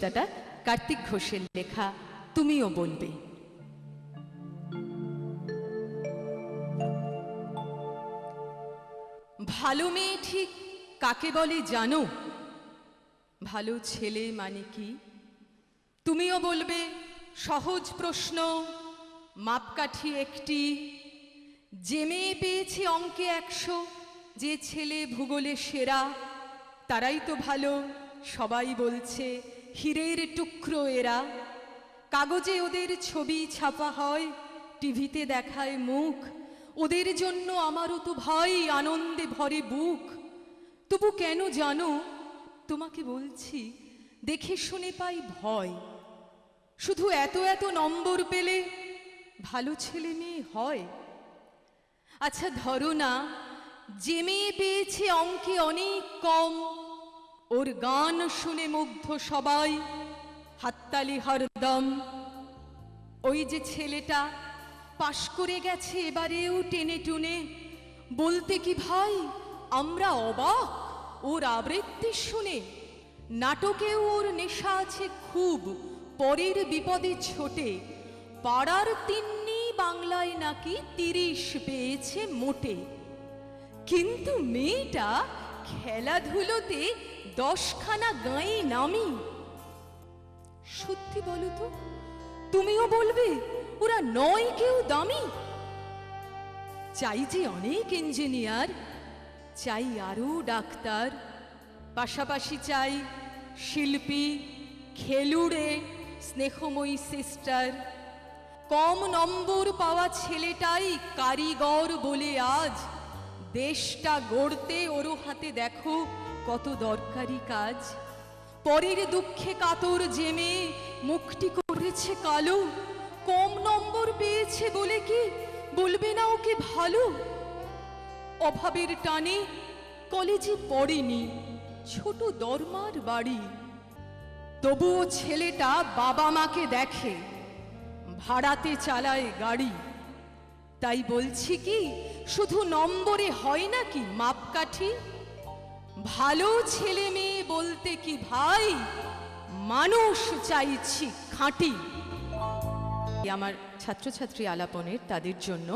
কবিতাটা কার্তিক ঘোষের লেখা, তুমিও বলবে। ভালো মেয়ে ঠিক কাকে বলে জানো? ভালো ছেলে মানে কি? তুমিও বলবে সহজ প্রশ্ন, মাপকাঠি একটি। যে মেয়ে পেয়েছে অঙ্কে 100, যে ছেলে ভূগোলে সেরা, তারাই তো ভালো, সবাই বলছে হীরের টুকরো এরা। কাগজে ওদের ছবি ছাপা হয়, টিভিতে দেখায় মুখ, ওদের জন্য আমারও তো ভয়, আনন্দে ভরে বুক। তবু কেন জানো, তোমাকে বলছি দেখে শুনে পাই ভয়। শুধু এত এত নম্বর পেলে ভালো ছেলে মেয়ে হয়? আচ্ছা ধরো না, যে মেয়ে পেয়েছে অঙ্কে অনেক কম, ওর গান শুনে মুগ্ধ সবাই, হাততালি হরদম। ওই যে ছেলেটা পাশ করে গেছে এবারেও টেনে টুনে, বলতে কি ভাই আমরা অবাক ওর আবৃত্তি শুনে। নাটকেও ওর নেশা আছে খুব, পরের বিপদে ছোটে। পাড়ার তিন্নি বাংলায় নাকি 30 পেয়েছে মোটে। কিন্তু মেয়েটা খেলাধুলোতে 10খানা গাঁয়ে নামি। সত্যি বলো তো, তুমিও বলবে ওরা নয় কেউ দামি? চাই যে অনেক ইঞ্জিনিয়ার, চাই আরো ডাক্তার, পাশাপাশি চাই শিল্পী, খেলুড়ে, স্নেহময়ী সিস্টার। কম নম্বর পাওয়া ছেলেটাই কারিগর বলে আজ দেশটা গড়তে ওর হাতে দেখো কত দরকারি কাজ। পরের দুঃখে কাতর যে মেয়ে মুখটি করেছে কালো, কম নম্বর পেয়েছে বলে কি বলবে না ওকে ভালো? অভাবের টানে কলেজে পড়েনি, ছোট দরমার বাড়ি, তবুও ছেলেটা বাবা মাকে দেখে, ভাড়াতে চালায় গাড়ি। তাই বলছি কি শুধু নম্বরে হয় নাকি মাপকাঠি? ভালো ছেলে মেয়ে বলতে কি ভাই মানুষ চাইছি খাঁটি। আমার ছাত্রছাত্রী আলাপনের তাদের জন্য